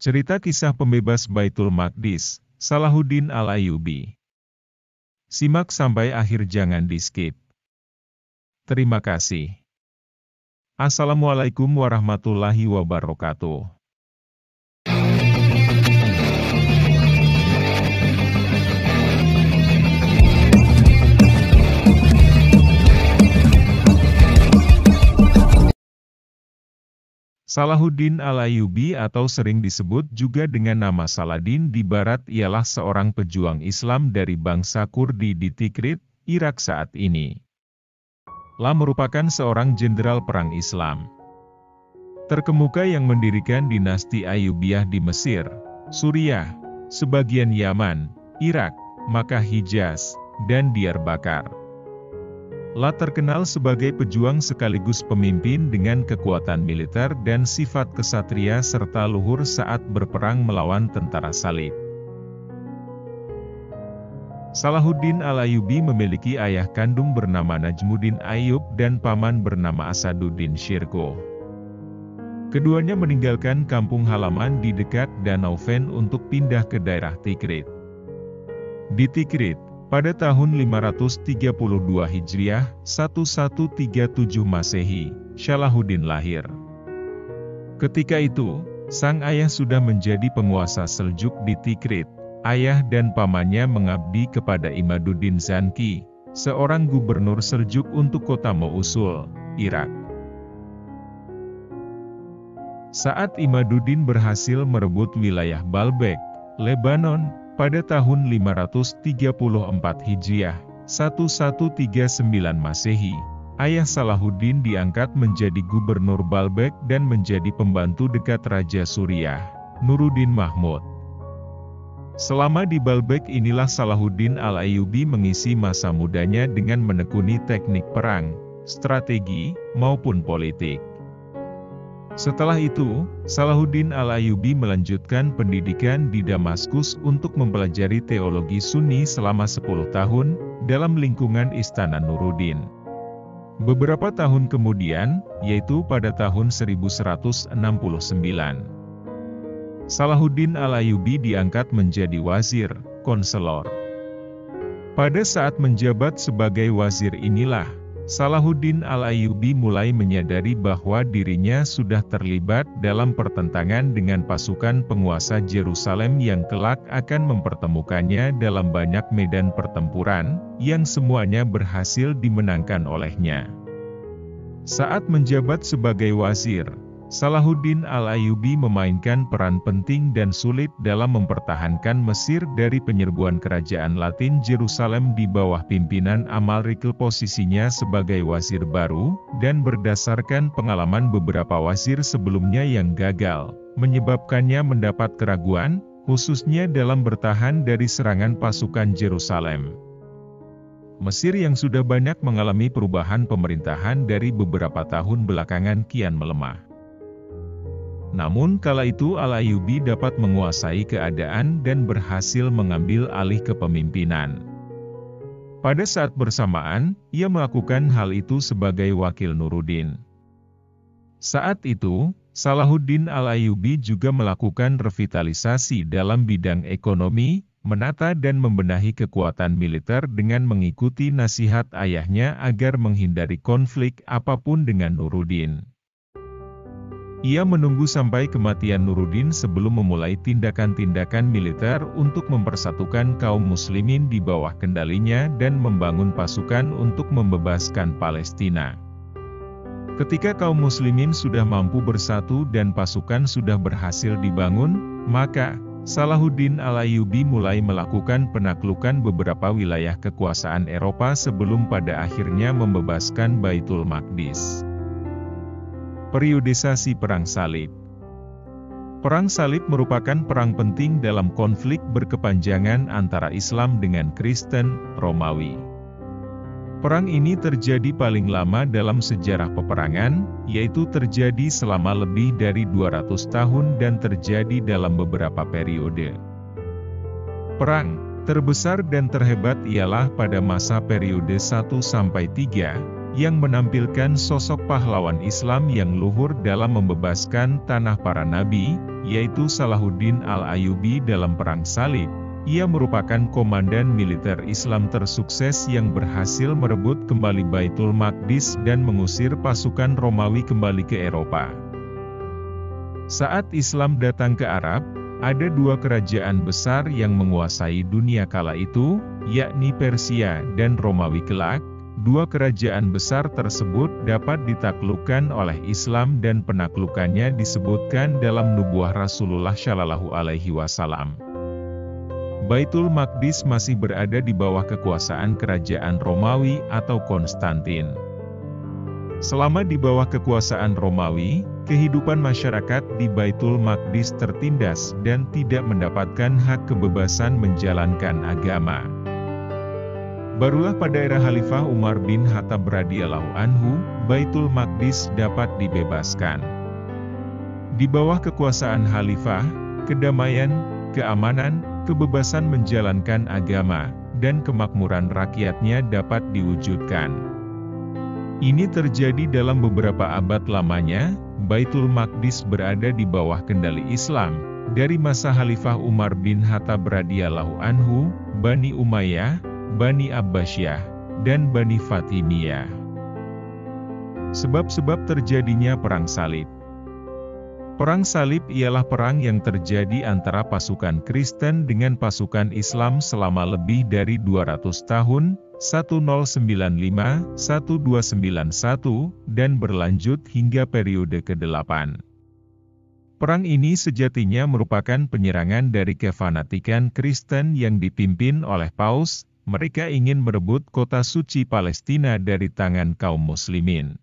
Cerita kisah pembebas Baitul Maqdis, Salahuddin Al-Ayyubi. Simak sampai akhir, jangan di-skip. Terima kasih. Assalamualaikum warahmatullahi wabarakatuh. Salahuddin Al-Ayyubi atau sering disebut juga dengan nama Saladin di Barat ialah seorang pejuang Islam dari bangsa Kurdi di Tikrit, Irak saat ini. La merupakan seorang jenderal perang Islam terkemuka yang mendirikan dinasti Ayyubiyah di Mesir, Suriah, sebagian Yaman, Irak, Makkah, Hijaz, dan Diyarbakar. La terkenal sebagai pejuang sekaligus pemimpin dengan kekuatan militer dan sifat kesatria serta luhur saat berperang melawan tentara salib. Salahuddin Al-Ayyubi memiliki ayah kandung bernama Najmuddin Ayyub dan paman bernama Asaduddin Shirkuh. Keduanya meninggalkan kampung halaman di dekat Danau Fen untuk pindah ke daerah Tikrit. Di Tikrit, pada tahun 532 Hijriah, 1137 Masehi, Salahuddin lahir. Ketika itu, sang ayah sudah menjadi penguasa Seljuk di Tikrit. Ayah dan pamannya mengabdi kepada Imaduddin Zanki, seorang gubernur Seljuk untuk kota Mosul, Irak. Saat Imaduddin berhasil merebut wilayah Baalbek, Lebanon, pada tahun 534 Hijriah, 1139 Masehi, ayah Salahuddin diangkat menjadi gubernur Baalbek dan menjadi pembantu dekat Raja Suriah, Nuruddin Mahmud. Selama di Baalbek inilah Salahuddin Al-Ayyubi mengisi masa mudanya dengan menekuni teknik perang, strategi, maupun politik. Setelah itu, Salahuddin Al-Ayyubi melanjutkan pendidikan di Damaskus untuk mempelajari teologi Sunni selama 10 tahun, dalam lingkungan Istana Nuruddin. Beberapa tahun kemudian, yaitu pada tahun 1169, Salahuddin Al-Ayyubi diangkat menjadi wazir, konselor. Pada saat menjabat sebagai wazir inilah, Salahuddin Al-Ayyubi mulai menyadari bahwa dirinya sudah terlibat dalam pertentangan dengan pasukan penguasa Yerusalem yang kelak akan mempertemukannya dalam banyak medan pertempuran, yang semuanya berhasil dimenangkan olehnya. Saat menjabat sebagai wazir, Salahuddin Al-Ayyubi memainkan peran penting dan sulit dalam mempertahankan Mesir dari penyerbuan kerajaan Latin Yerusalem di bawah pimpinan Amalrikel. Posisinya sebagai wazir baru, dan berdasarkan pengalaman beberapa wazir sebelumnya yang gagal, menyebabkannya mendapat keraguan, khususnya dalam bertahan dari serangan pasukan Yerusalem. Mesir yang sudah banyak mengalami perubahan pemerintahan dari beberapa tahun belakangan kian melemah. Namun kala itu Al-Ayyubi dapat menguasai keadaan dan berhasil mengambil alih kepemimpinan. Pada saat bersamaan, ia melakukan hal itu sebagai wakil Nuruddin. Saat itu, Salahuddin Al-Ayyubi juga melakukan revitalisasi dalam bidang ekonomi, menata dan membenahi kekuatan militer dengan mengikuti nasihat ayahnya agar menghindari konflik apapun dengan Nuruddin. Ia menunggu sampai kematian Nuruddin sebelum memulai tindakan-tindakan militer untuk mempersatukan kaum muslimin di bawah kendalinya dan membangun pasukan untuk membebaskan Palestina. Ketika kaum muslimin sudah mampu bersatu dan pasukan sudah berhasil dibangun, maka Salahuddin Al-Ayyubi mulai melakukan penaklukan beberapa wilayah kekuasaan Eropa sebelum pada akhirnya membebaskan Baitul Maqdis. Periodisasi Perang Salib. Perang Salib merupakan perang penting dalam konflik berkepanjangan antara Islam dengan Kristen, Romawi. Perang ini terjadi paling lama dalam sejarah peperangan, yaitu terjadi selama lebih dari 200 tahun dan terjadi dalam beberapa periode. Perang terbesar dan terhebat ialah pada masa periode 1-3, yang menampilkan sosok pahlawan Islam yang luhur dalam membebaskan tanah para nabi, yaitu Salahuddin Al-Ayyubi dalam Perang Salib. Ia merupakan komandan militer Islam tersukses yang berhasil merebut kembali Baitul Maqdis dan mengusir pasukan Romawi kembali ke Eropa. Saat Islam datang ke Arab, ada dua kerajaan besar yang menguasai dunia kala itu, yakni Persia dan Romawi kelak. Dua kerajaan besar tersebut dapat ditaklukkan oleh Islam dan penaklukannya disebutkan dalam nubuah Rasulullah Shallallahu Alaihi Wasallam. Baitul Maqdis masih berada di bawah kekuasaan kerajaan Romawi atau Konstantin. Selama di bawah kekuasaan Romawi, kehidupan masyarakat di Baitul Maqdis tertindas dan tidak mendapatkan hak kebebasan menjalankan agama. Barulah pada era Khalifah Umar bin Khattab radhiyallahu anhu, Baitul Maqdis dapat dibebaskan. Di bawah kekuasaan Khalifah, kedamaian, keamanan, kebebasan menjalankan agama, dan kemakmuran rakyatnya dapat diwujudkan. Ini terjadi dalam beberapa abad lamanya, Baitul Maqdis berada di bawah kendali Islam, dari masa Khalifah Umar bin Khattab radhiyallahu anhu, Bani Umayyah, Bani Abbasiyah, dan Bani Fatimiyah. Sebab-sebab terjadinya Perang Salib. Perang Salib ialah perang yang terjadi antara pasukan Kristen dengan pasukan Islam selama lebih dari 200 tahun, 1095-1291, dan berlanjut hingga periode ke-8. Perang ini sejatinya merupakan penyerangan dari kefanatikan Kristen yang dipimpin oleh Paus. Mereka ingin merebut kota suci Palestina dari tangan kaum muslimin.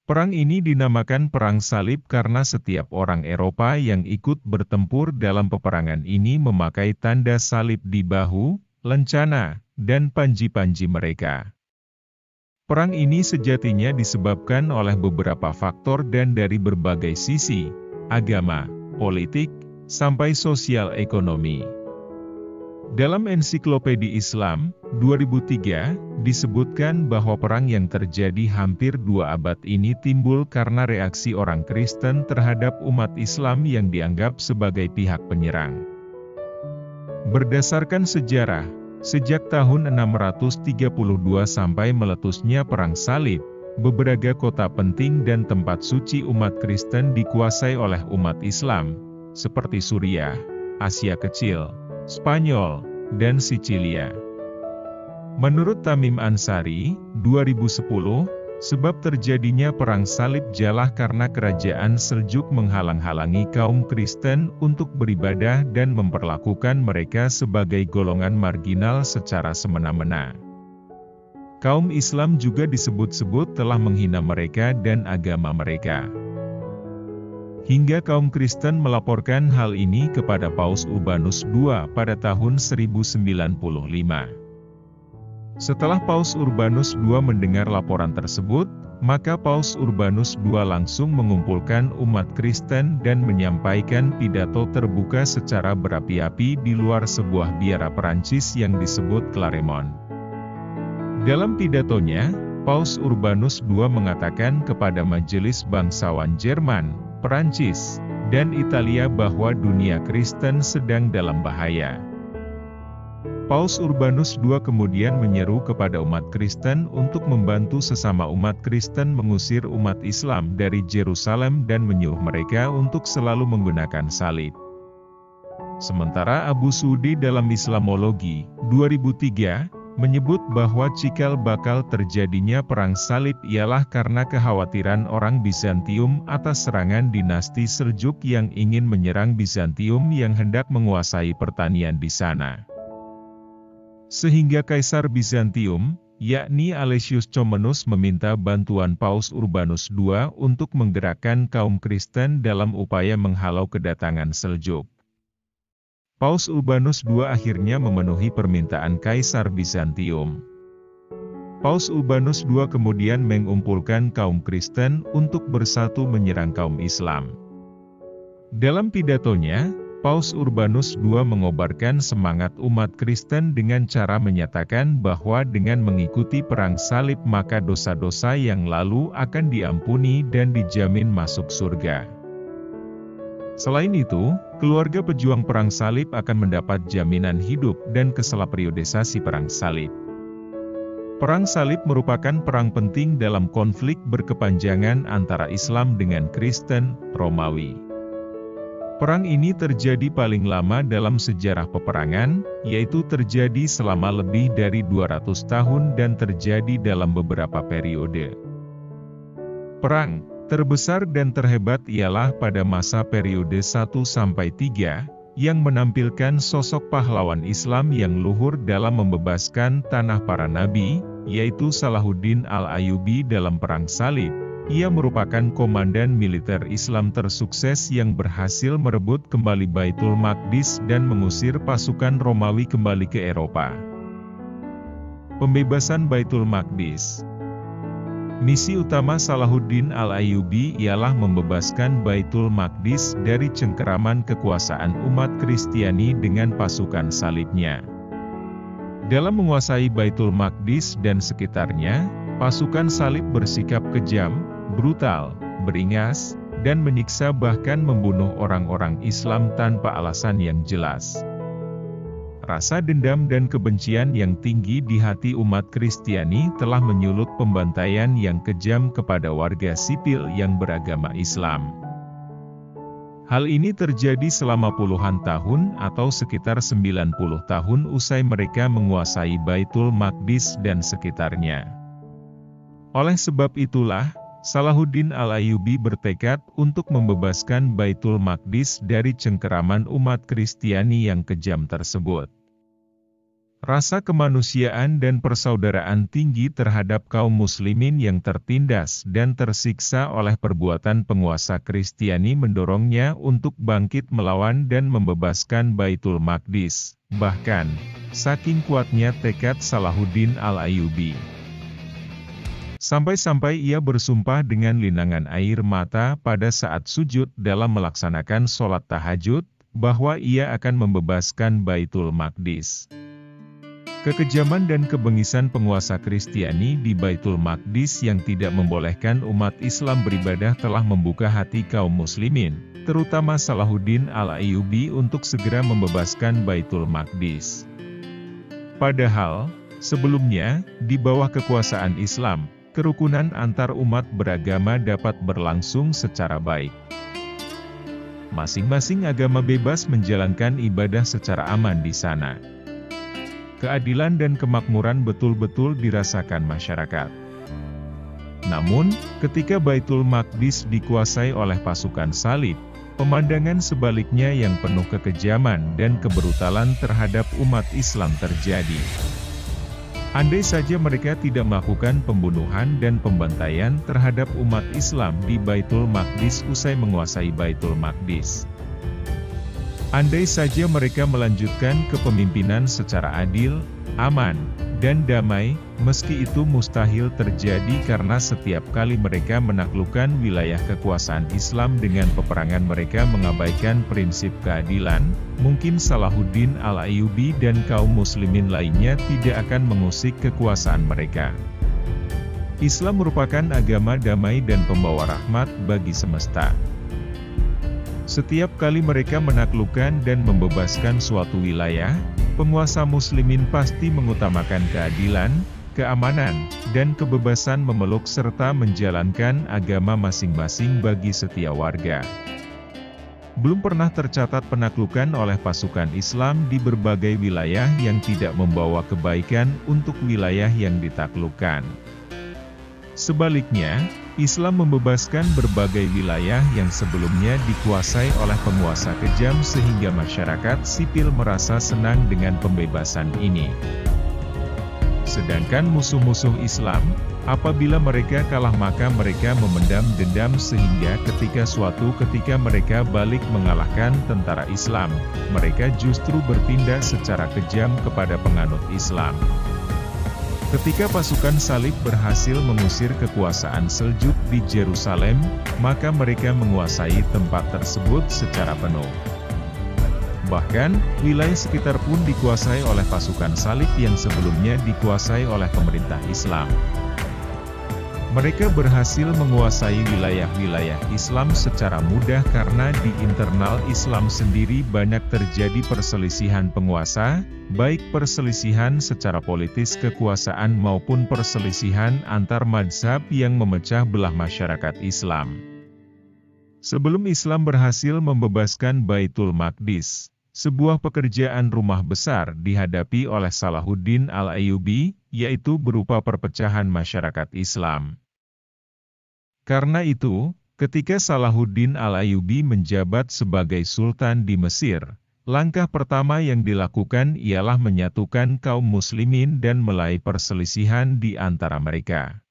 Perang ini dinamakan Perang Salib karena setiap orang Eropa yang ikut bertempur dalam peperangan ini memakai tanda salib di bahu, lencana, dan panji-panji mereka. Perang ini sejatinya disebabkan oleh beberapa faktor dan dari berbagai sisi, agama, politik, sampai sosial ekonomi. Dalam Ensiklopedi Islam, 2003, disebutkan bahwa perang yang terjadi hampir 2 abad ini timbul karena reaksi orang Kristen terhadap umat Islam yang dianggap sebagai pihak penyerang. Berdasarkan sejarah, sejak tahun 632 sampai meletusnya Perang Salib, beberapa kota penting dan tempat suci umat Kristen dikuasai oleh umat Islam, seperti Suriah, Asia Kecil, Spanyol, dan Sicilia. Menurut Tamim Ansari, 2010, sebab terjadinya Perang Salib ialah karena kerajaan Seljuk menghalang-halangi kaum Kristen untuk beribadah dan memperlakukan mereka sebagai golongan marginal secara semena-mena. Kaum Islam juga disebut-sebut telah menghina mereka dan agama mereka. Hingga kaum Kristen melaporkan hal ini kepada Paus Urbanus II pada tahun 1095. Setelah Paus Urbanus II mendengar laporan tersebut, maka Paus Urbanus II langsung mengumpulkan umat Kristen dan menyampaikan pidato terbuka secara berapi-api di luar sebuah biara Perancis yang disebut Claremont. Dalam pidatonya, Paus Urbanus II mengatakan kepada majelis bangsawan Jerman, Perancis, dan Italia bahwa dunia Kristen sedang dalam bahaya. Paus Urbanus II kemudian menyeru kepada umat Kristen untuk membantu sesama umat Kristen mengusir umat Islam dari Yerusalem dan menyuruh mereka untuk selalu menggunakan salib. Sementara Abu Sudi dalam Islamologi, 2003, menyebut bahwa cikal bakal terjadinya Perang Salib ialah karena kekhawatiran orang Bizantium atas serangan dinasti Seljuk yang ingin menyerang Bizantium yang hendak menguasai pertanian di sana. Sehingga Kaisar Bizantium, yakni Alexius Comnenus meminta bantuan Paus Urbanus II untuk menggerakkan kaum Kristen dalam upaya menghalau kedatangan Seljuk. Paus Urbanus II akhirnya memenuhi permintaan Kaisar Bizantium. Paus Urbanus II kemudian mengumpulkan kaum Kristen untuk bersatu menyerang kaum Islam. Dalam pidatonya, Paus Urbanus II mengobarkan semangat umat Kristen dengan cara menyatakan bahwa dengan mengikuti perang salib maka dosa-dosa yang lalu akan diampuni dan dijamin masuk surga. Selain itu, keluarga pejuang perang salib akan mendapat jaminan hidup dan keselaperiodisasi perang salib. Perang salib merupakan perang penting dalam konflik berkepanjangan antara Islam dengan Kristen, Romawi. Perang ini terjadi paling lama dalam sejarah peperangan, yaitu terjadi selama lebih dari 200 tahun dan terjadi dalam beberapa periode. Perang terbesar dan terhebat ialah pada masa periode 1-3, yang menampilkan sosok pahlawan Islam yang luhur dalam membebaskan tanah para nabi, yaitu Salahuddin Al-Ayyubi dalam Perang Salib. Ia merupakan komandan militer Islam tersukses yang berhasil merebut kembali Baitul Maqdis dan mengusir pasukan Romawi kembali ke Eropa. Pembebasan Baitul Maqdis. Misi utama Salahuddin Al-Ayyubi ialah membebaskan Baitul Maqdis dari cengkeraman kekuasaan umat Kristiani dengan pasukan salibnya. Dalam menguasai Baitul Maqdis dan sekitarnya, pasukan salib bersikap kejam, brutal, beringas, dan menyiksa bahkan membunuh orang-orang Islam tanpa alasan yang jelas. Rasa dendam dan kebencian yang tinggi di hati umat Kristiani telah menyulut pembantaian yang kejam kepada warga sipil yang beragama Islam. Hal ini terjadi selama puluhan tahun atau sekitar 90 tahun usai mereka menguasai Baitul Maqdis dan sekitarnya. Oleh sebab itulah, Salahuddin Al-Ayyubi bertekad untuk membebaskan Baitul Maqdis dari cengkeraman umat Kristiani yang kejam tersebut. Rasa kemanusiaan dan persaudaraan tinggi terhadap kaum muslimin yang tertindas dan tersiksa oleh perbuatan penguasa Kristiani mendorongnya untuk bangkit melawan dan membebaskan Baitul Maqdis. Bahkan, saking kuatnya tekad Salahuddin Al-Ayyubi, sampai-sampai ia bersumpah dengan linangan air mata pada saat sujud dalam melaksanakan sholat tahajud, bahwa ia akan membebaskan Baitul Maqdis. Kekejaman dan kebengisan penguasa Kristiani di Baitul Maqdis yang tidak membolehkan umat Islam beribadah telah membuka hati kaum muslimin, terutama Salahuddin Al-Ayyubi untuk segera membebaskan Baitul Maqdis. Padahal, sebelumnya, di bawah kekuasaan Islam, kerukunan antar umat beragama dapat berlangsung secara baik. Masing-masing agama bebas menjalankan ibadah secara aman di sana. Keadilan dan kemakmuran betul-betul dirasakan masyarakat. Namun, ketika Baitul Maqdis dikuasai oleh pasukan salib, pemandangan sebaliknya yang penuh kekejaman dan kebrutalan terhadap umat Islam terjadi. Andai saja mereka tidak melakukan pembunuhan dan pembantaian terhadap umat Islam di Baitul Maqdis usai menguasai Baitul Maqdis. Andai saja mereka melanjutkan kepemimpinan secara adil, aman, dan damai, meski itu mustahil terjadi karena setiap kali mereka menaklukkan wilayah kekuasaan Islam dengan peperangan mereka mengabaikan prinsip keadilan, mungkin Salahuddin Al-Ayyubi dan kaum muslimin lainnya tidak akan mengusik kekuasaan mereka. Islam merupakan agama damai dan pembawa rahmat bagi semesta. Setiap kali mereka menaklukkan dan membebaskan suatu wilayah, penguasa muslimin pasti mengutamakan keadilan, keamanan, dan kebebasan memeluk serta menjalankan agama masing-masing bagi setiap warga. Belum pernah tercatat penaklukan oleh pasukan Islam di berbagai wilayah yang tidak membawa kebaikan untuk wilayah yang ditaklukkan. Sebaliknya, Islam membebaskan berbagai wilayah yang sebelumnya dikuasai oleh penguasa kejam sehingga masyarakat sipil merasa senang dengan pembebasan ini. Sedangkan musuh-musuh Islam, apabila mereka kalah maka mereka memendam dendam sehingga suatu ketika mereka balik mengalahkan tentara Islam, mereka justru bertindak secara kejam kepada penganut Islam. Ketika pasukan salib berhasil mengusir kekuasaan Seljuk di Yerusalem, maka mereka menguasai tempat tersebut secara penuh. Bahkan, wilayah sekitar pun dikuasai oleh pasukan salib yang sebelumnya dikuasai oleh pemerintah Islam. Mereka berhasil menguasai wilayah-wilayah Islam secara mudah karena di internal Islam sendiri banyak terjadi perselisihan penguasa, baik perselisihan secara politis kekuasaan maupun perselisihan antar mazhab yang memecah belah masyarakat Islam. Sebelum Islam berhasil membebaskan Baitul Maqdis, sebuah pekerjaan rumah besar dihadapi oleh Salahuddin Al-Ayyubi, yaitu berupa perpecahan masyarakat Islam. Karena itu, ketika Salahuddin Al-Ayyubi menjabat sebagai Sultan di Mesir, langkah pertama yang dilakukan ialah menyatukan kaum muslimin dan mulai perselisihan di antara mereka.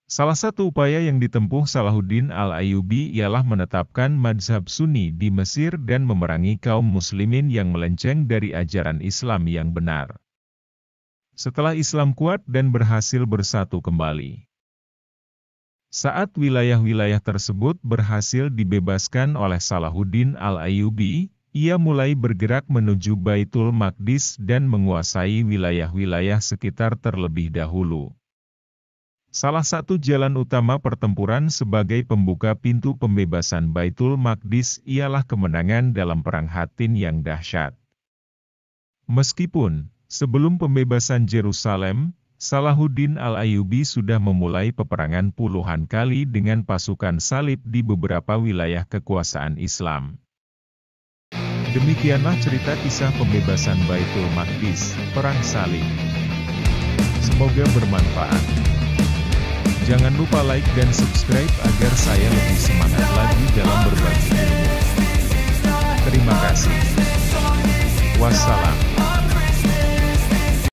Salah satu upaya yang ditempuh Salahuddin Al-Ayyubi ialah menetapkan mazhab Sunni di Mesir dan memerangi kaum muslimin yang melenceng dari ajaran Islam yang benar. Setelah Islam kuat dan berhasil bersatu kembali, saat wilayah-wilayah tersebut berhasil dibebaskan oleh Salahuddin Al-Ayyubi, ia mulai bergerak menuju Baitul Maqdis dan menguasai wilayah-wilayah sekitar terlebih dahulu. Salah satu jalan utama pertempuran sebagai pembuka pintu pembebasan Baitul Maqdis ialah kemenangan dalam Perang Hattin yang dahsyat. Meskipun, sebelum pembebasan Yerusalem, Salahuddin Al-Ayyubi sudah memulai peperangan puluhan kali dengan pasukan salib di beberapa wilayah kekuasaan Islam. Demikianlah cerita kisah pembebasan Baitul Maqdis, Perang Salib. Semoga bermanfaat. Jangan lupa like dan subscribe agar saya lebih semangat lagi dalam berbagi ilmu. Terima kasih. Wassalam.